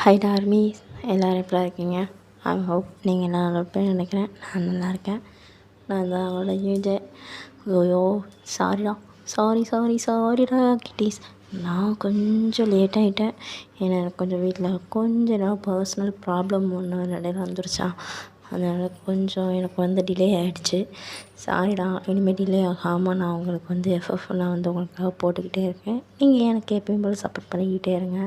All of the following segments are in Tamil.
ஹாய் டார்மீஸ், எல்லோரும் எப்படி இருக்கீங்க? ஐ ஹோப் நீங்கள் எல்லாம் நல்லா இருப்பேன்னு நினைக்கிறேன். நான் நல்லா இருக்கேன். நான் தான் அவங்களோட யூஜே. ஐயோ சாரிடா, சாரிடா கிட்டீஸ். நான் கொஞ்சம் லேட் ஆகிட்டேன். ஏன்னா எனக்கு கொஞ்சம் வீட்டில் கொஞ்ச நாள் பர்சனல் ப்ராப்ளம் ஒன்று இடையில வந்துருச்சா, அதனால் கொஞ்சம் எனக்கு டிலே ஆகிடுச்சு. சாரிடா. இனிமேல் டிலே ஆகாமல் நான் உங்களுக்கு எஃப்எஃப்லாம் உங்களுக்காக போட்டுக்கிட்டே இருக்கேன். நீங்கள் எனக்கு எப்பயும் போல் சப்போர்ட் பண்ணிக்கிட்டே இருங்க.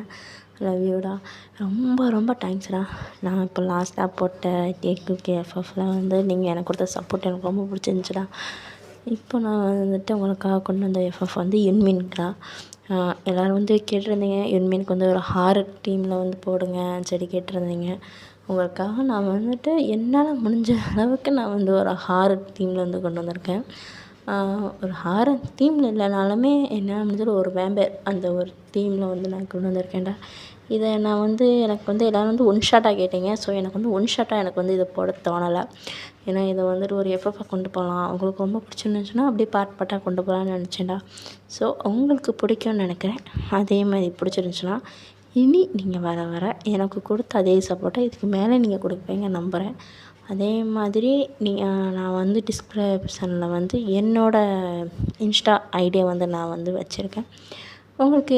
லவ் யூடா. ரொம்ப ரொம்ப தேங்க்ஸ்டா. நான் இப்போ லாஸ்ட்டாக போட்ட கேக்கு எஃப்எஃப்பில் நீங்கள் எனக்கு கொடுத்த சப்போர்ட் எனக்கு ரொம்ப பிடிச்சிருந்துச்சிடா. இப்போ நான் உங்களுக்காக கொண்டு வந்த எஃப்எஃப் யுன்மின்டா. எல்லோரும் கேட்டிருந்தீங்க, யுன்மினுக்கு ஒரு ஹாரர் டீமில் போடுங்க சொல்லி கேட்டிருந்தீங்க. உங்களுக்காக நான் என்னால் முடிஞ்ச அளவுக்கு நான் ஒரு ஹாரர் டீமில் கொண்டு வந்திருக்கேன். ஒரு ஹாரர் தீமில் இல்லைனாலுமே என்னால் முடிஞ்சது ஒரு வேம்பயர் அந்த ஒரு தீமில் நான் கொண்டு வந்திருக்கேன்டா. இதை நான் எனக்கு எல்லோரும் ஒன் ஷாட்டாக கேட்டீங்க. ஸோ எனக்கு ஒன் ஷாட்டாக எனக்கு இதை போட தோணலை. ஏன்னா இதை ஒரு எஃப்எஃப்பாக கொண்டு போகலாம், உங்களுக்கு ரொம்ப பிடிச்சிருந்துச்சுன்னா அப்படியே பார்ட்டாக கொண்டு போகலான்னு நினச்சேன்டா. ஸோ உங்களுக்கு பிடிக்கும்னு நினைக்கிறேன். அதே மாதிரி பிடிச்சிருந்துச்சுன்னா இனி நீங்கள் வர வர எனக்கு கொடுத்த அதே சப்போர்ட்டை இதுக்கு மேலே நீங்கள் கொடுப்பீங்க நம்புகிறேன். அதே மாதிரி நான் டிஸ்கிரிப்ஷனில் என்னோடய இன்ஸ்டா ஐடியை நான் வச்சுருக்கேன். உங்களுக்கு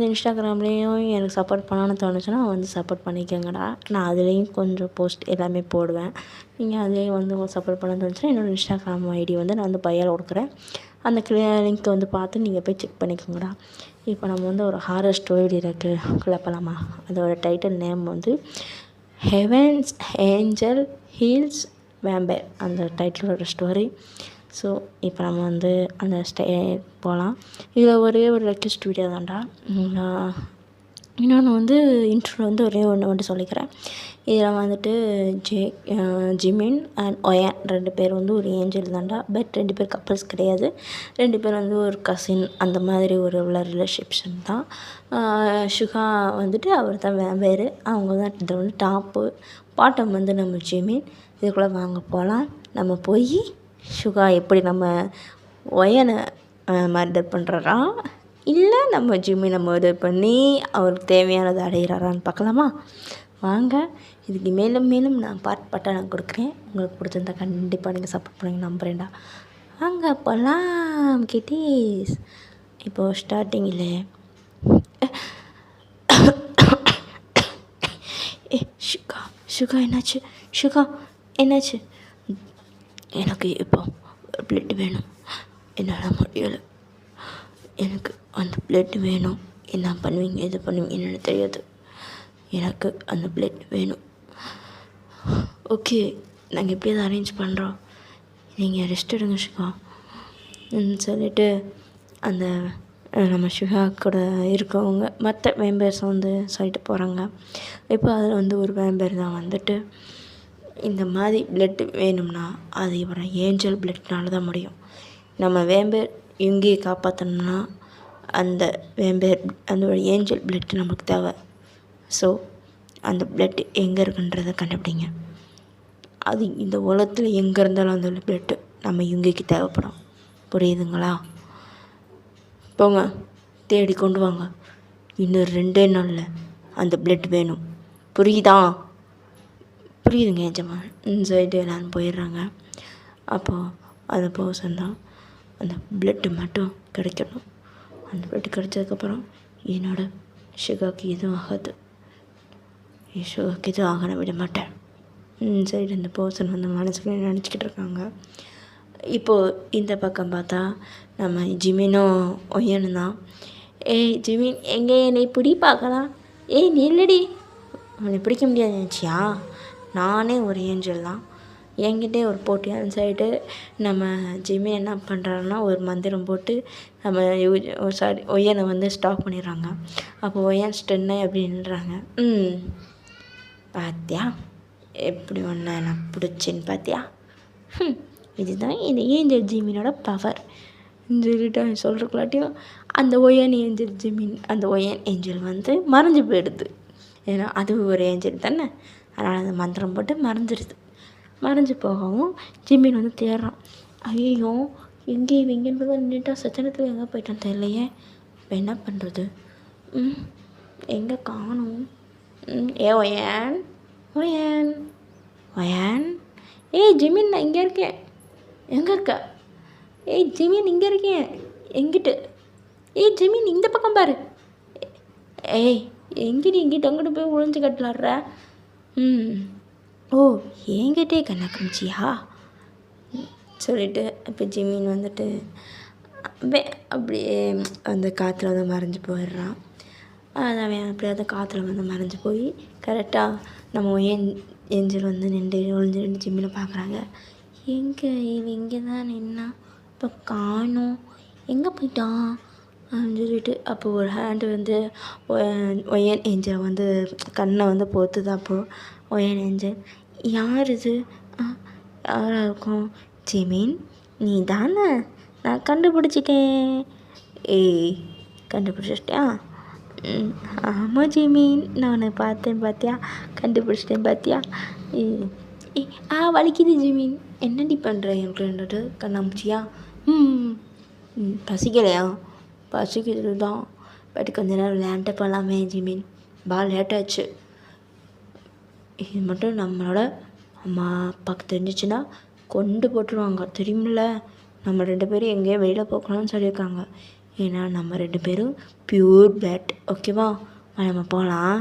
இன்ஸ்டாகிராம்லேயும் எனக்கு சப்போர்ட் பண்ணணும்னு தோணுச்சுன்னா சப்போர்ட் பண்ணிக்கோங்கடா. நான் அதுலேயும் கொஞ்சம் போஸ்ட் எல்லாமே போடுவேன். நீங்கள் அதுலேயும் உங்களுக்கு சப்போர்ட் பண்ணணும்னு தோணுச்சுன்னா என்னோடய இன்ஸ்டாகிராம் ஐடி நான் பையால் கொடுக்குறேன். அந்த லிங்க்கை பார்த்து நீங்கள் போய் செக் பண்ணிக்கோங்கடா. இப்போ நம்ம ஒரு ஹாரர் ஸ்டோரி இருக்குது, குழப்பலாமா? அதோட title name heavens angel heels vampire, அந்த டைட்டிலோட ஸ்டோரி. ஸோ இப்போ நம்ம அந்த போகலாம். இதில் ஒரே ஒரு ரெக்வெஸ்ட் வீடியோ தான்டா. இன்னொன்று இன்ட்ரோ ஒரே ஒன்று சொல்லிக்கிறேன். இதில் ஜிமின் அண்ட் ஒயான் 2 பேர் ஒரு ஏஞ்சல் தான்டா. பட் 2 பேர் கப்புள்ஸ் கிடையாது. 2 பேர் ஒரு கசின், அந்த மாதிரி உள்ள ரிலேஷன்ஷிப் தான். சுகா அவர் தான் வேம்பயர். அவங்க தான் இதில் டாப்பு. பாட்டம் நம்ம ஜிமின். இதுக்குள்ளே வாங்க போகலாம். நம்ம போய் சுகா எப்படி நம்ம ஒயனை மர்டர் பண்ணுறாரா, இல்லை நம்ம ஜிம்மினை மர்டர் பண்ணி அவருக்கு தேவையானதை அடைகிறாரான்னு பார்க்கலாமா? வாங்க. இதுக்கு மேலும் மேலும் நான் பார்ட்டாக நான் கொடுக்குறேன். உங்களுக்கு பிடிச்சிருந்தா கண்டிப்பாக நீங்கள் சப்போர்ட் பண்ணுங்க நம்புகிறேன்டா. வாங்க போகலாம் கிட்டீஸ். இப்போது ஸ்டார்டிங்கில் சுகா என்னாச்சு? எனக்கு இப்போ பிளட் வேணும். என்னால் முடியலை. எனக்கு அந்த பிளட் வேணும். என்ன பண்ணுவீங்க, எது பண்ணுவீங்க என்னென்னு தெரியாது. எனக்கு அந்த பிளட் வேணும். ஓகே, நாங்கள் எப்படி அதை அரேஞ்ச் பண்ணுறோம். நீங்கள் ரெஸ்ட் எடுங்க சுகா சொல்லிவிட்டு அந்த நம்ம சுகா கூட இருக்கவங்க மற்ற வேம்பயர்ஸ் சொல்லிட்டு போகிறாங்க. இப்போ அதில் ஒரு வேம்பயர் தான் இந்த மாதிரி பிளட் வேணும்னா அது இவரை ஏஞ்சல் பிளட்னால தான் முடியும். நம்ம வேம்பயர் இங்கேயே காப்பாற்றணும்னா அந்த வேம்பயர் அந்த ஏஞ்சல் பிளட் நமக்கு தேவை. ஸோ அந்த பிளட் எங்கே இருக்குன்றதை கண்டுபிடிங்க. அது இந்த உலகத்தில் எங்கே இருந்தாலும் அந்த பிளட்டு நம்ம இங்கேக்கு தேவைப்படும். புரியுதுங்களா? போங்க, தேடி கொண்டு வாங்க. இன்னும் 2 நாளில் அந்த பிளட் வேணும். புரியுதுங்க எஜமான் சொல்லிட்டு எல்லோரும் போயிடுறாங்க. அப்போது அந்த பர்சன் தான் அந்த பிளட்டு மட்டும் கிடைக்கணும். அந்த பிளட்டு கிடைச்சதுக்கப்புறம் என்னோட சுகாக்கு எதுவும் ஆகாது. சுகாக்கு எதுவும் ஆக விட மாட்டேன் சொல்லிட்டு அந்த பர்சன் மனசுக்கு நினச்சிக்கிட்டு இருக்காங்க. இப்போது இந்த பக்கம் பார்த்தா நம்ம ஜிமினும் ஒய்யனும் தான். ஏய் ஜிமின், எங்கே என்னை பிடி பார்க்கலாம். ஏய் நில்லடி, உன்னை பிடிக்க முடியாது நினச்சியா? நானே ஒரு ஏஞ்சல் தான். என்கிட்டே ஒரு போட்டியான்னு சொல்லிட்டு நம்ம ஜிம்மி என்ன பண்ணுறாருன்னா ஒரு மந்திரம் போட்டு நம்ம ஒய்யனை ஸ்டாப் பண்ணிடுறாங்க. அப்போ ஒய்யன் ஸ்டென்னை அப்படின்றாங்க. பார்த்தியா எப்படி ஒன்று நான் பிடிச்சேன்னு பார்த்தியா? இதுதான் இந்த ஏஞ்சல் ஜிமினோட பவர் சொல்லிட்டு சொல்கிறக்குள்ளாட்டியும் அந்த ஒய்யன் ஏஞ்சல் ஜிமின் அந்த ஒய்யன் ஏஞ்சல் மறைஞ்சு போயிடுது. ஏன்னா அது ஒரு ஏஞ்சல் தானே, அதனால் அந்த மந்திரம் போட்டு மறைஞ்சு போகவும் ஜிமின் தேடுறான். ஐயோ எங்கேயும் இங்கேன்னு நின்றுட்டா, சச்சனத்தில் எங்கே போயிட்டான் தெரியலையே. இப்போ என்ன பண்ணுறது? எங்கே காணும்? ஏ ஒயன் ஒயன் ஒயன். ஏய் ஜிமின், நான் இங்கே இருக்கேன். எங்கே இருக்க? ஏய் ஜிமின், இங்கே இருக்கேன். எங்கிட்டு? ஏய் ஜிமின், இந்த பக்கம் பாரு. ஏய் எங்கிட்டு இங்கிட்ட அங்கிட்டு போய் ஒழிஞ்சு கட்டலாடுற? ஓ, என்கிட்டே கண்ணா காமிச்சியா சொல்லிட்டு இப்போ ஜிமின் வந்துட்டு அப்படியே அந்த காற்றுல வந்து மறைஞ்சு போயிடுறான். அவன் அப்படியே அந்த காற்றுல வந்து மறைஞ்சு போய் கரெக்டாக நம்ம ஏஞ்சல் வந்து நின்று ஒழிஞ்சு நின்று ஜிம்மில் பார்க்குறாங்க. எங்கே இவன் இங்கே தான் நின்னா, இப்போ காணும், எங்கே போயிட்டான் அப்படின்னு சொல்லிட்டு அப்போ ஒரு ஹேண்டு வந்து ஒயன் ஏஞ்சல் வந்து கண்ணை வந்து போத்துது. அப்போது ஒயன் ஏஞ்சல், யார் இது? யாராக இருக்கும்? ஜிமின், நீ தானே? நான் கண்டுபிடிச்சிட்டேன். ஏய், கண்டுபிடிச்சிட்டியா? ஆமாம் ஜிமின், நான் உன்னை பார்த்தேன் பார்த்தியா, கண்டுபிடிச்சிட்டேன் பார்த்தியா? வலிக்குது ஜிமின். என்னடி பண்ணுற என் ஃப்ரெண்டோட கண்ணாமூச்சியா? பசிக்கலையா? பசிக்கிறது தான், பட் கொஞ்ச நேரம் விளையாண்ட போகலாமே ஜிமின், லேட் ஆச்சு. இது மட்டும் நம்மளோட அம்மா அப்பாவுக்கு தெரிஞ்சிச்சுன்னா கொண்டு போட்டுருவாங்க, தெரியுமில்ல? நம்ம 2 பேரும் எங்கேயோ வெளியில் போகலாம்னு சொல்லியிருக்காங்க. ஏன்னா நம்ம 2 பேரும் பியூர் பிளட், ஓகேவா? நம்ம போகலாம்.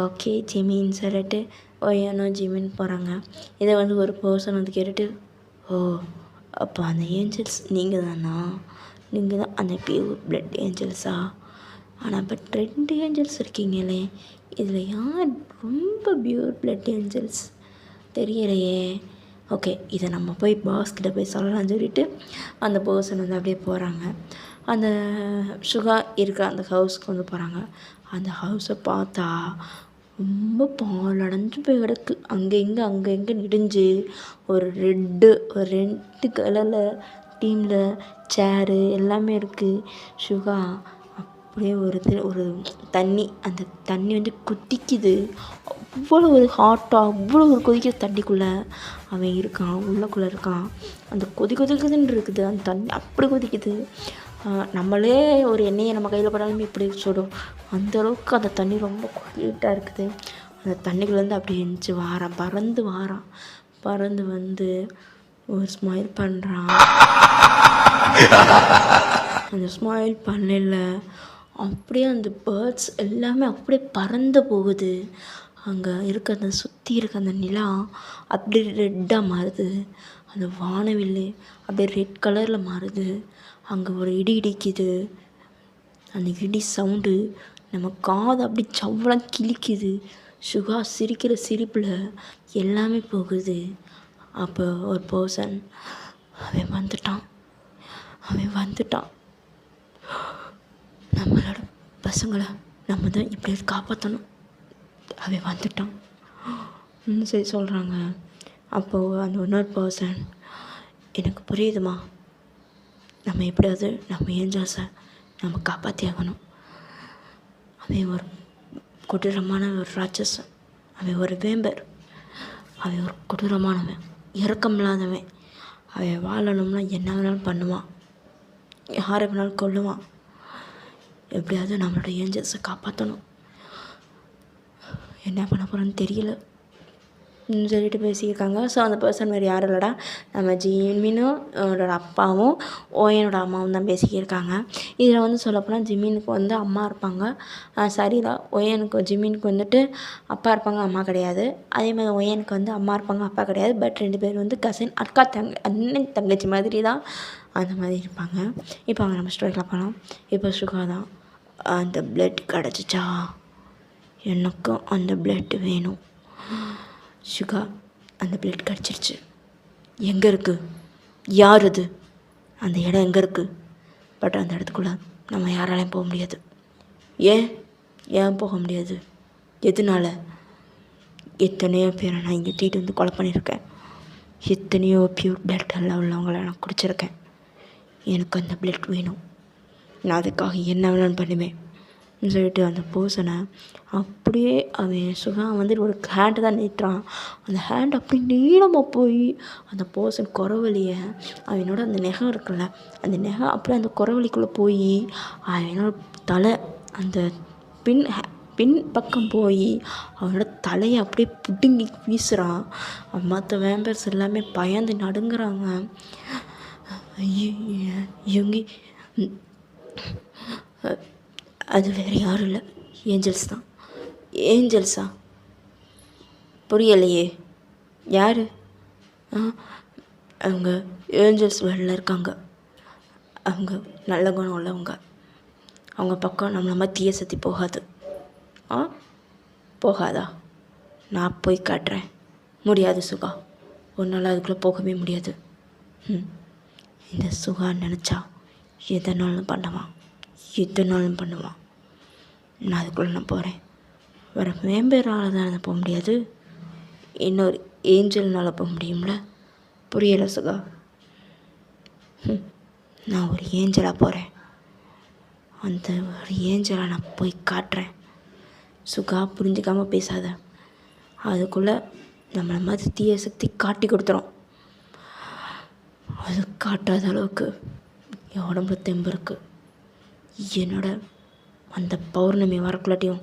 ஓகே ஜிமின் சொல்லிட்டு ஒயனும் ஜிமின் போகிறாங்க. இதை வந்து ஒரு பர்சன் வந்து கேட்டுட்டு, ஓ அப்போ அந்த ஏஞ்சல்ஸ் நீங்கள் தானா? நீங்கள் தான் அந்த பியூர் பிளட் ஏஞ்சல்ஸா? ஆனால் பட் 2 ஏஞ்சல்ஸ் இருக்கீங்களே, இதில் யார் ரொம்ப பியூர் பிளட் ஏஞ்சல்ஸ் தெரியலையே. ஓகே, இதை நம்ம போய் பாஸ்கிட்ட போய் சொல்லலாம்னு சொல்லிட்டு அந்த பர்சன் வந்து அப்படியே போகிறாங்க. அந்த சுகா இருக்கிற அந்த ஹவுஸ்க்கு வந்து போகிறாங்க. அந்த ஹவுஸை பார்த்தா ரொம்ப பாலடைஞ்சு போய் கிடக்கு. அங்கே இங்கே நெடிஞ்சு ஒரு ரெட்டு கலரில் டீமில் சேரு எல்லாமே இருக்குது. சுகா அப்படியே ஒரு தண்ணி, அந்த தண்ணி வந்து குதிக்குது. அவ்வளோ ஒரு ஹாட்டாக, அவ்வளோ ஒரு கொதிக்கிற தண்ணிக்குள்ளே அவன் இருக்கான், உள்ளக்குள்ளே இருக்கான். அந்த கொதிக்குதுன்னு இருக்குது, அந்த தண்ணி அப்படி கொதிக்குது. நம்மளே ஒரு எண்ணெயை நம்ம கையில் படாலுமே இப்படி சுடும், அந்தளவுக்கு அந்த தண்ணி ரொம்ப ஹீட்டாக இருக்குது. அந்த தண்ணிக்குள்ளேருந்து அப்படி எழுந்துச்சு பறந்து வந்து ஒரு ஸ்மைல் பண்ணுறான். அந்த ஸ்மைல் பண்ணல, அப்படியே அந்த பேர்ட்ஸ் எல்லாமே அப்படியே பறந்து போகுது. அங்கே இருக்க அந்த சுற்றி இருக்க அந்த நிலா அப்படியே ரெட்டாக மாறுது. அந்த வானவில் அப்படியே ரெட் கலரில் மாறுது. அங்கே ஒரு இடி இடிக்குது. அந்த இடி சவுண்டு நம்ம காது அப்படி சவ்வளம் கிழிக்குது. சுகா சிரிக்கிற சிரிப்பில் எல்லாமே போகுது. அப்போ ஒரு பர்சன், அவன் வந்துட்டான், நம்மளோட பசங்களை நம்ம தான் இப்படி காப்பாற்றணும், அவன் வந்துட்டான் சரி சொல்கிறாங்க. அப்போது அந்த இன்னொரு பர்சன், எனக்கு புரியுதுமா, நம்ம எப்படியாவது நம்ம ஏஞ்சல்ஸை நம்ம காப்பாற்றி ஆகணும். அவன் ஒரு கொடூரமான ஒரு ராட்சசன், அவன் ஒரு வேம்பர், அவன் ஒரு கொடூரமானவன், இரக்கம் இல்லாதவன். அவன் வாழணும்னா என்ன வேணாலும் பண்ணுவான், யாரை வேணாலும் கொல்லுவான். எப்படியாவது நம்மளோட ஏஞ்சல்ஸை காப்பாற்றணும். என்ன பண்ண போகிறோன்னு தெரியல சொல்லிட்டு பேசியிருக்காங்க. ஸோ அந்த பர்சன் வேறு யாரும் இல்லைடா, நம்ம ஜிமினும் அவனோட அப்பாவும் ஓயனோட அம்மாவும் தான் பேசிக்கிருக்காங்க. இதில் வந்து சொல்லப்போனால் ஜிமினுக்கு வந்து அம்மா இருப்பாங்க, சரிதான். ஜிமினுக்கு வந்துட்டு அப்பா இருப்பாங்க, அம்மா கிடையாது. அதே மாதிரி ஒயனுக்கு வந்து அம்மா இருப்பாங்க, அப்பா கிடையாது. பட் 2 பேர் வந்து கசின், அண்ணன் தங்கச்சி மாதிரி தான், அந்த மாதிரி இருப்பாங்க. இப்போ அவங்க நம்ம ஸ்டோரியில் போகலாம். இப்போ சுகா தான், அந்த பிளட் கிடச்சிச்சா, எனக்கும் அந்த பிளட் வேணும். சுகா, அந்த பிளட் கிடச்சிருச்சு. எங்கே இருக்குது? யார் அது? அந்த இடம் எங்கே இருக்குது? பட் அந்த இடத்துக்குள்ளே நம்ம யாராலையும் போக முடியாது. ஏன் போக முடியாது? எதனால? எத்தனையோ பேரை நான் இங்கே தூக்கிட்டு வந்து கொலை பண்ணியிருக்கேன். எத்தனையோ பியூர் பிளட் எல்லாம் உள்ளவங்களை நான் குடிச்சிருக்கேன். எனக்கு அந்த பிளட் வேணும். நான் அதுக்காக என்ன வேணாலும் பண்ணுவேன் சொல்லிட்டு அந்த பர்சனை அப்படியே அவன் சுகா வந்து ஒரு ஹேண்டை தான் நீட்டுறான். அந்த ஹேண்ட் அப்படி நீளமாக போய் அந்த பர்சன் குறவழியை, அவனோட அந்த நெகம் இருக்குல்ல, அந்த நெகம் அப்படியே அந்த குறவழிக்குள்ளே போய் அவனோட தலை, அந்த பின் பக்கம் போய் அவனோட தலையை அப்படியே பிடுங்கி வீசுகிறான். மற்ற வேம்பர்ஸ் எல்லாமே பயந்து நடுங்குறாங்க. இவங்க அது வேறு யாரும் இல்லை, ஏஞ்சல்ஸ் தான். ஏஞ்சல்ஸா? புரியலையே, யார்? அவங்க ஏஞ்சல்ஸ் வேர்ல்டில் இருக்காங்க. அவங்க நல்ல குணம் உள்ளவங்க. அவங்க பக்கம் நம்மளை மாதிரி தீய சக்தி போகாது. போகாதா? நான் போய் காட்டுறேன். முடியாது சுகா, உன்னால் அதுக்குள்ளே போகவே முடியாது. இந்த சுகா நினச்சா எதனாலும் பண்ணுவான், எதனாலும் பண்ணுவான். நான் அதுக்குள்ளே நான் போகிறேன். வேறு வேம்பேரால் தான் போக முடியாது, இன்னொரு ஏஞ்சல்னால் போக முடியும்ல. புரியலை சுகா? நான் ஒரு ஏஞ்சலாக போகிறேன். அந்த ஒரு ஏஞ்சலை நான் போய் காட்டுறேன். சுகா, புரிஞ்சிக்காமல் பேசாத. அதுக்குள்ளே நம்மளை மாதிரி தீய சக்தி காட்டி கொடுத்துரும். அது காட்டாத அளவுக்கு என் உடம்புல தெம்பு இருக்குது. என்னோட அந்த பௌர்ணமி வரக்குள்ளாட்டியும்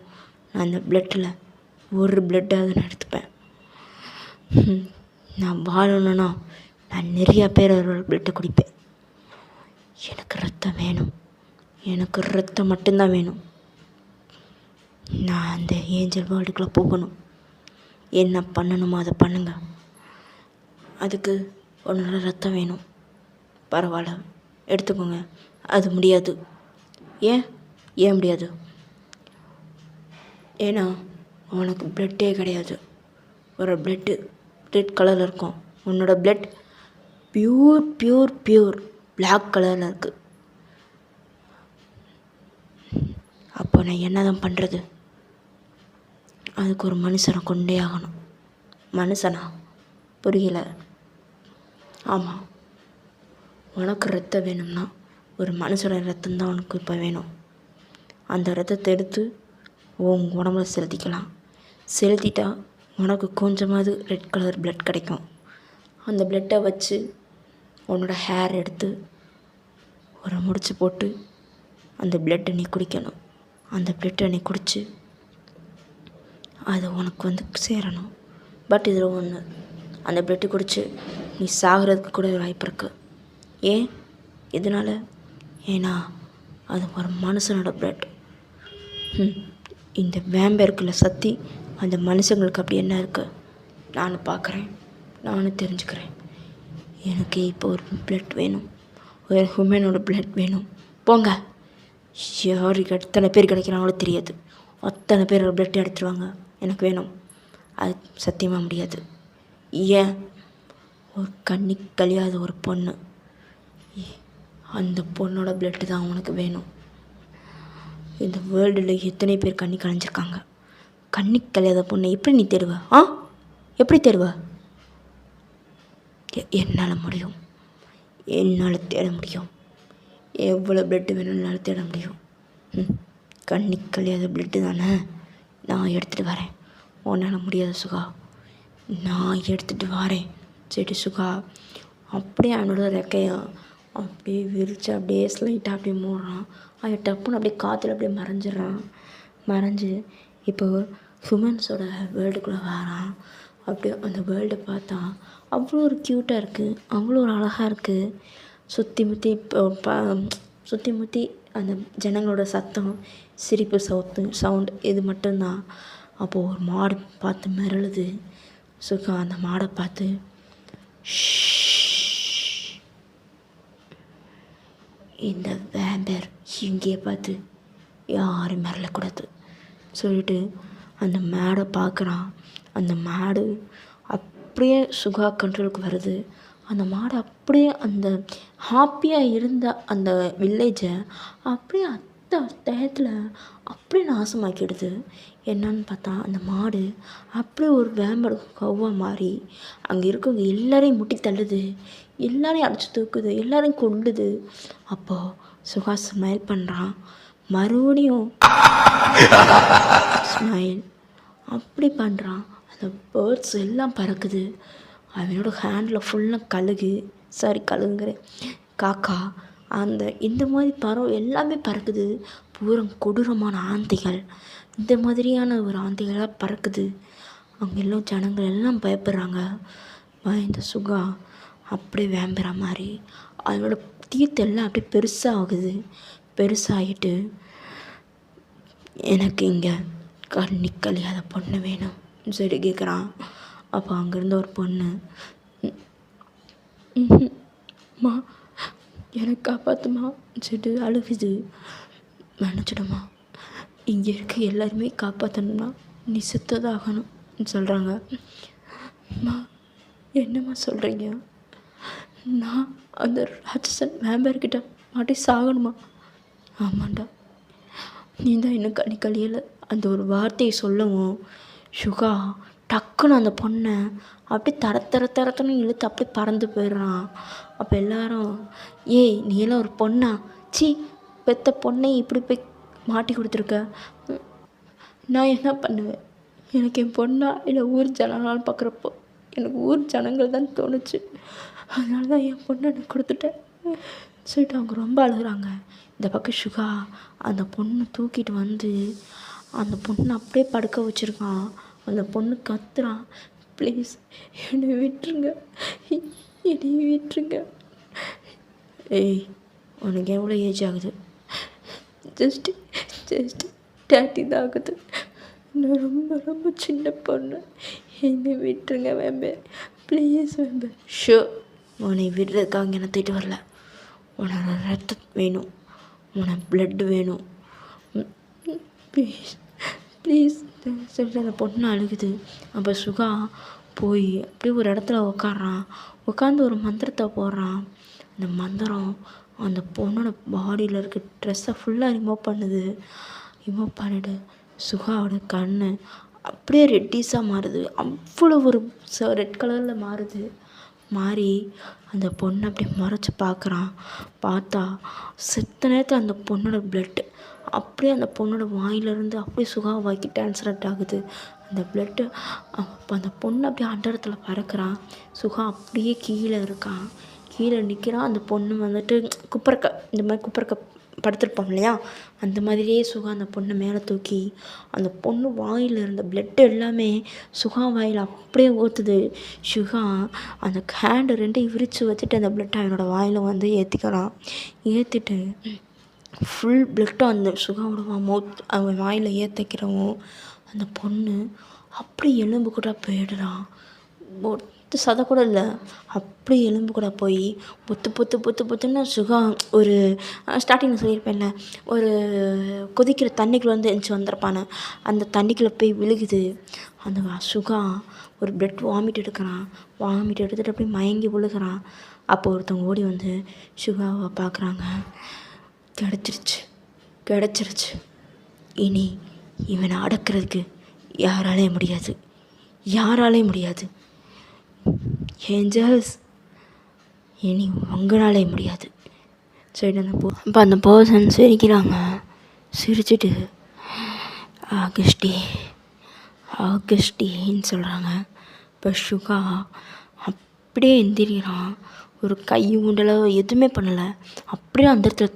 நான் அந்த பிளட்டில் ஒரு பிளட்டாவது நான் எடுத்துப்பேன். நான் வாழணுன்னா நான் நிறையா பேரோட பிளட்டை குடிப்பேன். எனக்கு ரத்தம் வேணும், எனக்கு ரத்தம் மட்டும்தான் வேணும். நான் அந்த ஏஞ்சல் வேர்ல்டுக்குள்ளே போகணும். என்ன பண்ணணுமோ அதை பண்ணுங்க. அதுக்கு உன்னோட ரத்தம் வேணும். பரவாயில்ல, எடுத்துக்கோங்க. அது முடியாது. ஏன் முடியாது? ஏன்னா உனக்கு பிளட்டே கிடையாது. ஒரு பிளட்டு ரெட் கலரில் இருக்கும். உன்னோட பிளட் பியூர் பிளாக் கலரில் இருக்குது. அப்போ நான் என்ன தான் பண்ணுறது? அதுக்கு ஒரு மனுஷனை கொண்டே ஆகணும். மனுஷனா? புரியல. ஆமாம், உனக்கு ரத்தம் வேணும்னா ஒரு மனுஷனோட ரத்தம் தான் உனக்கு இப்போ வேணும். அந்த ரத்தத்தை எடுத்து உன் உடம்புல செலுத்திக்கலாம். செலுத்திட்டா உனக்கு கொஞ்சமாவது ரெட் கலர் பிளட் கிடைக்கும். அந்த பிளட்டை வச்சு உன்னோட ஹேர் எடுத்து ஒரு முடிச்சு போட்டு அந்த பிளட்டை நீ குடிக்கணும். அந்த பிளட்டை நீ குடித்து அது உனக்கு சேரணும். பட் இதில் ஒன்று, அந்த பிளட்டு குடித்து நீ சாகிறதுக்கு கூட ஒரு வாய்ப்பு இருக்குது. ஏன்? எதனால்? ஏன்னா அது ஒரு மனுஷனோட பிளட். இந்த வேம்பருக்குள்ள சக்தி அந்த மனுஷங்களுக்கு அப்படி என்ன இருக்குது நானும் பார்க்குறேன், நானும் தெரிஞ்சுக்கிறேன். எனக்கு இப்போ ஒரு பிளட் வேணும், ஒரு ஹியூமனோட பிளட் வேணும். போங்க, யாருக்கு எத்தனை பேர் கிடைக்கிறாங்களோ தெரியாது, அத்தனை பேரோட பிளட் எடுத்துருவாங்க. எனக்கு வேணும். அது சத்தியமாக முடியாது. ஏன்? ஒரு கண்ணி கழியாத ஒரு பொண்ணு, அந்த பொண்ணோட பிளட்டு தான் உனக்கு வேணும். இந்த வேர்ல்டில் எத்தனை பேர் கண்ணி கலைஞ்சிருக்காங்க. கண்ணி கழியாத பொண்ணை எப்படி நீ தேடுவ? எப்படி தேடுவ? என்னால் முடியும், என்னால் தேட முடியும். எவ்வளோ பிளட்டு வேணும் என்னால் தேட முடியும். கண்ணி கழியாத பிளட்டு தானே, நான் எடுத்துகிட்டு வரேன். உன்னால் முடியாது சுகா, நான் எடுத்துகிட்டு வரேன். சரி சுகா. அப்படியே அவனோட ரெக்கையா அப்படியே விரித்து அப்படியே ஸ்லைட்டாக அப்படியே மூடுறான். அவன் டப்புன்னு அப்படியே காற்றுல அப்படியே மறைஞ்சிட்றான். மறைஞ்சு இப்போ ஹியூமன்ஸோட வேர்ல்டுக்குள்ளே வரான். அப்படியே அந்த வேர்ல்டை பார்த்தா அவ்வளோ ஒரு க்யூட்டாக இருக்குது, அவ்வளோ ஒரு அழகாக இருக்குது. சுற்றி முற்றி அந்த ஜனங்களோட சத்தம், சிரிப்பு சவுண்டு இது மட்டும்தான். அப்போது ஒரு மாடு பார்த்து மிரளுது. சுகா அந்த மாடை பார்த்து இந்த வேம்பர் இங்கேயே பார்த்து யாரும் மிரளக்கூடாது சொல்லிட்டு அந்த மாடை பார்க்குறான். அந்த மாடு அப்படியே சுகா கண்ட்ரோலுக்கு வருது. அந்த மாடு அப்படியே அந்த ஹாப்பியாக இருந்த அந்த வில்லேஜை அப்படியே டயத்தில் அப்படியே நாசமாக்கிடுது. என்னன்னு பார்த்தா அந்த மாடு அப்படியே ஒரு வேம்பர் கவ்வாக மாறி அங்கே இருக்கவங்க எல்லாரையும் முட்டி தள்ளுது, எல்லாரையும் அடிச்சு தூக்குது, எல்லாரையும் கொள்ளுது. அப்போது சுஹாஸ் ஸ்மைல் பண்ணுறான். மறுபடியும் ஸ்மைல் அப்படி பண்ணுறான். அந்த பேர்ட்ஸ் எல்லாம் பறக்குது. அவனோட ஹேண்டில் ஃபுல்லாக கழுகுங்கிற காக்கா, இந்த மாதிரி பறவை எல்லாமே பறக்குது. பூரா கொடூரமான ஆந்தைகள், இந்த மாதிரியான ஒரு ஆந்தைகளாக பறக்குது. அங்கே எல்லாம் ஜனங்கள் எல்லாம் பயப்படுறாங்க. பயந்த சுகா அப்படியே வேம்புற மாதிரி அதோட தீர்த்து எல்லாம் அப்படியே பெருசாகுது. பெருசாகிட்டு எனக்கு இங்கே கண்ணி கழியாத பொண்ணு வேணும் சரி கேட்குறான். அப்போ அங்கேருந்து ஒரு பொண்ணு, மா எனக்கு காப்பாற்றுமா சொல்லிட்டு அழுகுது. நினச்சிடுமா இங்கே இருக்க எல்லாருமே காப்பாற்றணும்னா நீ செத்ததாகணும் சொல்கிறாங்க. அம்மா என்னம்மா சொல்கிறீங்க? நான் அந்த ராட்சசன் வேம்பர்கிட்ட மாட்டி சாகணுமா? ஆமாண்டா, நீ தான் இன்னும் கனி கழியலை. அந்த ஒரு வார்த்தையை சொல்லவும் சுகா டக்குன்னு அந்த பொண்ணை அப்படியே தரத்தன்னு இழுத்து அப்படியே பறந்து போயிடுறான். அப்போ எல்லாரும், ஏய் நீ எல்லாம் ஒரு பொண்ணா, சீ பெத்த பொண்ணை இப்படி போய் மாட்டி கொடுத்துருக்க, நான் என்ன பண்ணுவேன்? எனக்கு என் பொண்ணா இல்லை ஊர் ஜனங்களான்னு பார்க்குறப்போ எனக்கு ஊர் ஜனங்கள் தான் தோணுச்சு. அதனால தான் என் பொண்ணை எனக்கு கொடுத்துட்டேன் சொல்லிட்டு அவங்க ரொம்ப அழுகுறாங்க. இந்த பக்கம் சுகா அந்த பொண்ணை தூக்கிட்டு வந்து அந்த பொண்ணை அப்படியே படுக்க வச்சுருக்கான். அந்த பொண்ணு கத்துறான், ப்ளீஸ் என்னை விட்டுருங்க, என்னை விட்டுருங்க. ஏய் உனக்கு எவ்வளோ ஏஜ் ஆகுது? ஜஸ்ட்டு 30 தான் ஆகுது. நான் ரொம்ப ரொம்ப சின்ன பொண்ணு, என்னை விட்டுருங்க வேம்பே, ப்ளீஸ் வேம்பே. ஷோ உன்னை விடுறதுக்காக என்ன திட்டு வரல. உனக்கு ரத்தம் வேணும், உனக்கு பிளட்டு வேணும், ப்ளீஸ் ப்ளீஸ் சொல்லிட்டு அந்த பொண்ணு அழுகுது. அப்போ சுகா போய் அப்படியே ஒரு இடத்துல உக்காடுறான். உட்காந்து ஒரு மந்திரத்தை போடுறான். அந்த மந்திரம் அந்த பொண்ணோட பாடியில் இருக்க ட்ரெஸ்ஸை ஃபுல்லாக ரிமூவ் பண்ணுது. ரிமூவ் பண்ணிவிட்டு சுகாவோட கண் அப்படியே ரெட்டிஸாக மாறுது. அவ்வளோ ஒரு ரெட் கலரில் மாறுது. மாறி அந்த பொண்ணை அப்படியே மறைச்சி பார்க்குறான். பார்த்தா செத்த நேரத்தில் அந்த பொண்ணோட பிளட்டு அப்படியே அந்த பொண்ணோட வாயிலிருந்து அப்படியே சுகா வாய்க்கு ட்ரான்ஸ்ஃபர் ஆகுது அந்த பிளட்டு. அப்போ அந்த பொண்ணு அப்படியே அண்டரத்தில் பறக்கிறான். சுகா அப்படியே கீழே இருக்கான். கீழே நிற்கிறான். அந்த பொண்ணு வந்துட்டு குப்பரக்க, இந்த மாதிரி குப்பரக்க படுத்துருப்போம் இல்லையா, அந்த மாதிரியே சுகா அந்த பொண்ணை மேலே தூக்கி அந்த பொண்ணு வாயில் இருந்த பிளட்டு எல்லாமே சுகா வாயில் அப்படியே ஊற்றுது. சுகா அந்த ஹேண்டு 2 விரித்து வச்சுட்டு அந்த பிளட்டை அவனோட வாயில் வந்து ஏற்றிக்கிறான். ஏற்றிட்டு ஃபுல் பிளட்டும் அந்த சுகாவோட அவன் வாயில் ஏற்றிக்கிறவும் அந்த பொண்ணு அப்படி எலும்பு கூட போயிடுறான். சதை கூட இல்லை, அப்படி எலும்பு கூட போய் பொத்துன்னு சுகா ஒரு ஸ்டார்டிங்கில் சொல்லியிருப்பேன்ல, ஒரு கொதிக்கிற தண்ணிக்குள்ளே வந்து எந்திச்சு வந்திருப்பானு, அந்த தண்ணிக்குள்ளே போய் விழுகுது. அந்த சுகா ஒரு பிளட் வாமிட் எடுக்கிறான். வாமிட் எடுத்துகிட்டு அப்படியே மயங்கி விழுகிறான். அப்போ ஒருத்தவங்க ஓடி வந்து சுகாவை பார்க்குறாங்க. கிடச்சிருச்சு, இனி இவனை அடக்கிறதுக்கு யாராலே முடியாது ஏஞ்சல்ஸ், இனி உங்களாலே முடியாது சொல்லிட்டு அப்போ அந்த பர்சன் சிரிக்கிறாங்க. சிரிச்சுட்டு ஆகஸ்டின்னு சொல்கிறாங்க. இப்போ சுகா அப்படியே எந்திரிக்கிறான். ஒரு கை உண்டலை எதுவுமே பண்ணலை, அப்படியே அந்த இடத்துல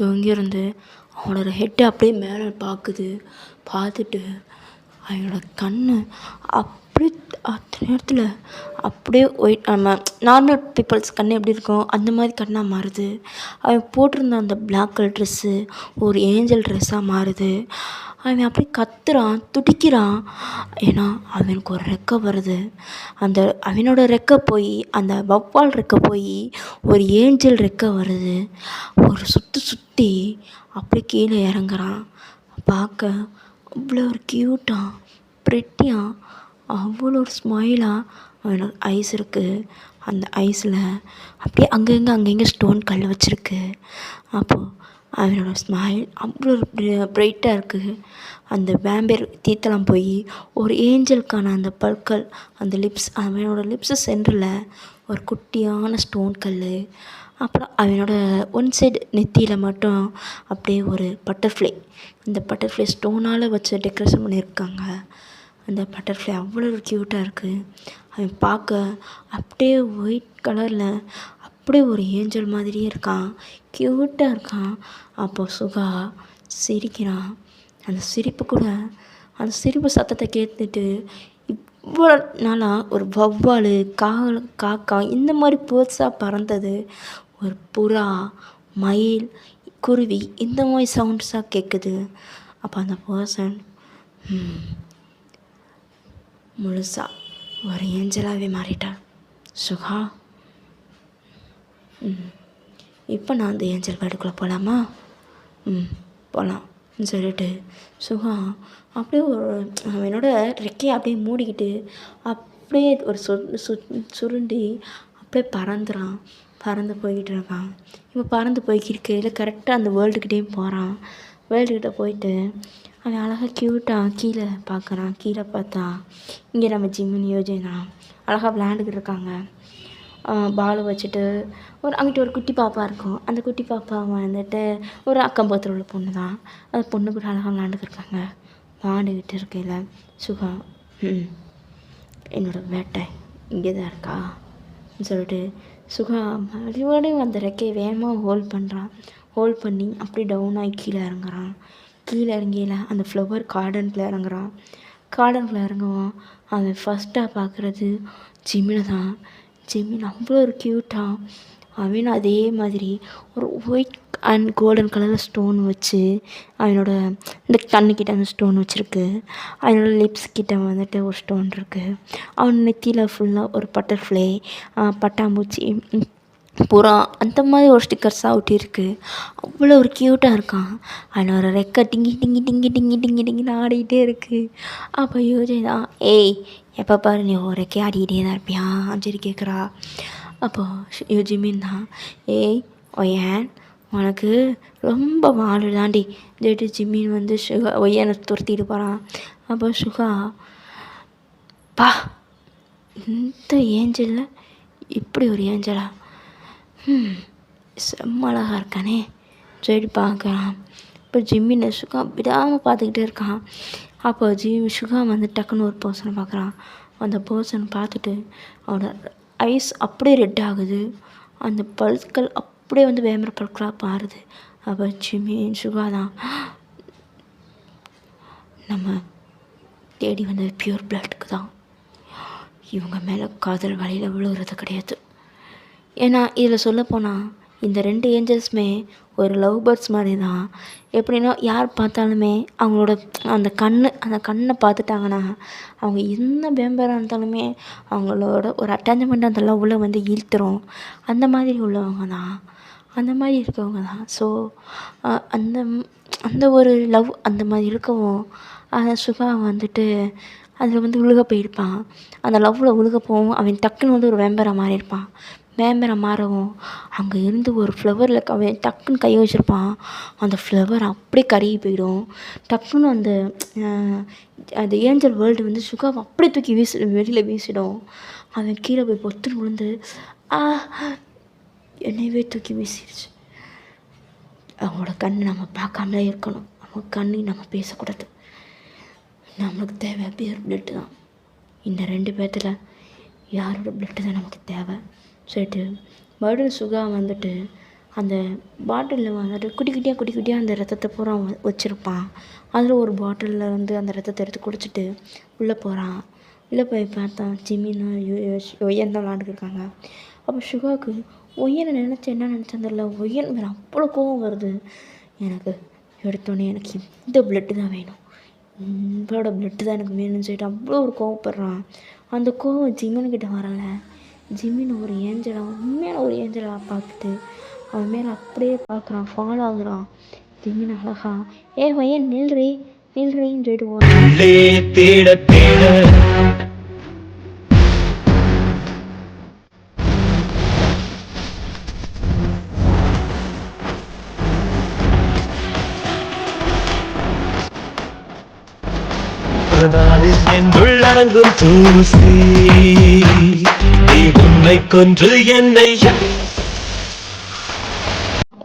தொங்கியிருந்து அவனோட ஹெட்டை அப்படியே மேலே பார்த்துட்டு அவனோட கண் அப்படியே அந்த நேரத்தில் அப்படியே ஒயிட், நம்ம நார்மல் பீப்புள்ஸ் கண் எப்படி இருக்கும் அந்த மாதிரி கண்ணாக மாறுது. அவன் போட்டிருந்த அந்த பிளாக் கலர் ட்ரெஸ்ஸு ஒரு ஏஞ்சல் ட்ரெஸ்ஸாக மாறுது. அவன் அப்படியே கத்துறான், துடிக்கிறான். ஏன்னா அவனுக்கு ஒரு ரெக்கை வருது. அந்த அவனோட ரெக்கை போய் அந்த வவ்வால் ரெக்கை போய் ஒரு ஏஞ்சல் ரெக்கை வருது. ஒரு சுற்றி அப்படியே கீழே இறங்குறான். பார்க்க அவ்வளோ ஒரு க்யூட்டாக ப்ரிட்டியாக அவ்வளோ ஒரு ஸ்மைலாக அவனோட ஐஸ் இருக்குது. அந்த ஐஸில் அப்படியே அங்கங்கே ஸ்டோன் கல் வச்சுருக்கு. அப்போது அவனோட ஸ்மைல் அவ்வளோ ப்ரைட்டாக இருக்குது. அந்த வேம்பேர் தீத்தெல்லாம் போய் ஒரு ஏஞ்சலுக்கான அந்த பற்கள், அந்த லிப்ஸ், அவனோட லிப்ஸு சென்டரில் ஒரு குட்டியான ஸ்டோன் கல். அப்புறம் அவனோட ஒன் சைடு நெத்தியில் மட்டும் அப்படியே ஒரு பட்டர்ஃப்ளை, இந்த பட்டர்ஃப்ளை ஸ்டோனால் வச்சு டெக்கரேஷன் பண்ணியிருக்காங்க. அந்த பட்டர்ஃப்ளை அவ்வளோ ஒரு க்யூட்டாக இருக்குது. அவன் பார்க்க அப்படியே ஒயிட் கலரில் அப்படியே ஒரு ஏஞ்சல் மாதிரியே இருக்கான், க்யூட்டாக இருக்கான். அப்போ சுகா சிரிக்கிறான். அந்த சிரிப்பு கூட, அந்த சிரிப்பு சத்தத்தை கேட்டுட்டு இவ்வளோ நாளாக ஒரு வௌவால், காக்கா இந்த மாதிரி பேர்ட்ஸாக பறந்தது ஒரு புறா, மயில், குருவி இந்த மாதிரி சவுண்ட்ஸாக கேட்குது. அப்போ அந்த பர்சன் முழுசாக ஒரு ஏஞ்சலாகவே மாறிட்டார். சுகா, இப்போ நான் அந்த ஏஞ்சல் வேர்ல்டுக்குள்ளே போகலாமா? போகலாம்னு சொல்லிட்டு சுகா அப்படியே அவனோட ரெக்கையை அப்படியே மூடிக்கிட்டு அப்படியே ஒரு சுருண்டி அப்படியே பறந்து போய்கிட்டு இருக்கான். இப்போ பறந்து போய்க்கிட்டு கரெக்டாக அந்த வேர்ல்டுக்கிட்டேயும் போகிறான். வேர்ல்டுக்கிட்ட போயிட்டு அவன் அழகாக க்யூட்டாக கீழே பார்க்குறான். கீழே பார்த்தா இங்கே நம்ம ஜிம்மின் யோஜனா அழகாக விளையாண்டுக்கிட்டு இருக்காங்க. பால் வச்சுட்டு அங்கிட்ட ஒரு குட்டி பாப்பா இருக்கும். அந்த குட்டி பாப்பா வந்துட்டு ஒரு அக்கம் பக்கத்தில் உள்ள பொண்ணு தான். அந்த பொண்ணு கூட அழகாக விளையாண்டுக்கிட்டு விளையாண்டுக்கிட்டு இருக்கையில் சுகா, என்னோடய வேட்டை இங்கே தான் இருக்கா சொல்லிட்டு சுகா மறுபடியும் அந்த ரெக்கையை வேகமாக ஹோல்ட் பண்ணி அப்படியே டவுனாகி கீழே இறங்குறான். கீழே இறங்கியில் அந்த ஃப்ளவர் கார்டனுக்குள்ளே இறங்குறான். கார்டனுக்குள்ளே இறங்குவான். அவன் ஃபஸ்ட்டாக பார்க்குறது ஜிம்மினை தான். ஜிம்மின் அவ்வளோ ஒரு க்யூட்டாக அவன் அதே மாதிரி ஒரு ஒயிட் அண்ட் கோல்டன் கலரில் ஸ்டோன் வச்சு அவனோட இந்த கண்ணுக்கிட்ட அந்த ஸ்டோன் வச்சுருக்கு. அவனோட லிப்ஸ் கிட்ட வந்துட்டு ஒரு ஸ்டோன் இருக்குது. அவன் நெத்தியில் ஃபுல்லாக ஒரு பட்டர்ஃப்ளை, பட்டாம்பூச்சி, புறா அந்த மாதிரி ஒரு ஸ்டிக்கர்ஸாக ஒட்டியிருக்கு. அவ்வளோ ஒரு க்யூட்டாக இருக்கான். அவனோட ரெக்கை டிங்கி டிங்கி டிங்கி டிங்கி டிங்கி டிங்கின்னு ஆடிக்கிட்டே இருக்குது. அப்போ யோஜனா, ஏய் எப்போ பாரு நீ ஒரு ரெக்கை ஆடிக்கிட்டே தான் இருப்பியா அப்படின்னு கேட்குறா. அப்போது ஜிம்மின் தான், ஏய் ஒய்யன் உனக்கு ரொம்ப வாழு தாண்டி சொல்லிட்டு ஜிம்மின் வந்து சுகா ஒய்யனை துரத்திட்டு போகிறான். அப்போ சுகா, பா இந்த ஏஞ்சலில் இப்படி ஒரு ஏஞ்சலா, செம்ம அழகாக இருக்கானே சொல்லிட்டு பார்க்குறான். இப்போ ஜிம்மினை சுகா விடாமல் பார்த்துக்கிட்டே இருக்கான். அப்போ சுகா வந்து டக்குன்னு ஒரு பர்சனை பார்க்குறான். அந்த பர்சன் பார்த்துட்டு அவனோட ஐஸ் அப்படியே ரெட் ஆகுது. அந்த பல்ஸ்கள் அப்படியே வந்து வேமர பல்களாக மாறுது. அப்போ சுகா தான், நம்ம தேடி வந்த பியூர் பிளட்டுக்கு தான் இவங்க மேலே காதல் வழியில் விழுகிறது கிடையாது. ஏன்னா இதில் சொல்லப்போனால் இந்த 2 ஏஞ்சல்ஸுமே ஒரு லவ் பேர்ட்ஸ் மாதிரி தான். எப்படின்னா யார் பார்த்தாலுமே அவங்களோட அந்த கண்ணை பார்த்துட்டாங்கன்னா அவங்க என்ன வேம்பராக இருந்தாலுமே அவங்களோட ஒரு அட்டாச்மெண்ட் அந்த லவ்வில் வந்து இழுத்துரும். அந்த மாதிரி உள்ளவங்க தான், அந்த மாதிரி இருக்கவங்க தான். ஸோ அந்த ஒரு லவ் அந்த மாதிரி இருக்கவும் சுகா வந்துட்டு அதில் வந்து உழுக போயிருப்பான். அந்த லவ்வில் உழுக போகவும் அவன் டக்குன்னு வந்து ஒரு வேம்பராக மாறியிருப்பான். வேம்பராக மாறவும் அங்கே இருந்து ஒரு ஃப்ளவரில் அவன் டக்குன்னு கை வச்சுருப்பான். அந்த ஃப்ளவர் அப்படியே கருகி போயிடும். டக்குன்னு அந்த ஏஞ்சல் வேர்ல்டு வந்து சுகாவை அப்படியே தூக்கி வெளியில் வீசிடும். அவன் கீழே போய் பொத்துன்னு விழுந்து என்னையவே தூக்கி வீசிடுச்சு. அவங்களோட கண் நம்ம பார்க்காமலே இருக்கணும். அவங்க கண்ணையும் நம்ம பேசக்கூடாது. நம்மளுக்கு தேவை பியூர் பிளட்டு தான். இந்த 2 பேர்த்தில் யாரோட பிளட்டு தான் நமக்கு தேவை சொல்லிட்டு மறுபடியும் சுகா வந்துட்டு அந்த பாட்டிலில் வந்துட்டு குட்டி குட்டியாக அந்த ரத்தத்தை பூரா வச்சுருப்பான். அதில் ஒரு பாட்டிலில் வந்து அந்த ரத்தத்தை எடுத்து குடிச்சிட்டு உள்ளே போகிறான். உள்ளே போய் பார்த்தா ஜிம்மின்னு ஒய்யன் தான் விளாண்டுருக்காங்க. அப்போ சுகாவுக்கு ஒய்யனை நினச்சி என்ன நினச்சான் தெரியல, ஒய்யன் மேலே அவ்வளோ கோவம் வருது. எனக்கு எடுத்தோடனே எனக்கு இந்த பிளட்டு தான் வேணும், இவளோட பிளட்டு தான் எனக்கு வேணும்னு சொல்லிட்டு அவ்வளோ ஒரு கோவப்படுறான். அந்த கோவம் ஜிம்மின்கிட்ட வரலை. ஜிம்மின் ஒரு ஏஞ்சலாக, உண்மையான ஒரு ஏஞ்சலாக பார்த்துட்டு அவன் மேலே அப்படியே பார்க்குறான், ஃபாலோ ஆகுறான். ஜிம்மின் அழகா ஒய்யன் நில்றின்னு சொல்லிட்டு உள்ளடங்கும் தூசி உன்னை கொன்று என்னை.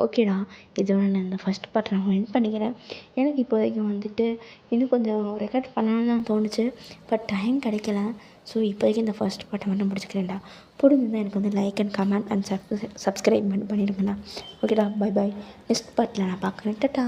ஓகேடா, இதோட நான் இந்த ஃபஸ்ட் பார்ட் நான் வின் பண்ணிக்கிறேன். எனக்கு இப்போதைக்கு வந்துட்டு இன்னும் கொஞ்சம் ரெக்கார்ட் பண்ணணும்னு தான் தோணுச்சு, பட் டைம் கிடைக்கல. ஸோ இப்போதைக்கு இந்த ஃபஸ்ட் பார்ட்டை மட்டும் பிடிச்சிக்கிறேன்டா. பிடிச்சிருந்தா எனக்கு வந்து like and comment and subscribe பண்ணிடுங்கண்ணா. ஓகேடா, பை பாய். நெக்ஸ்ட் பார்ட்டில் நான் பார்க்குறேன். டாடா.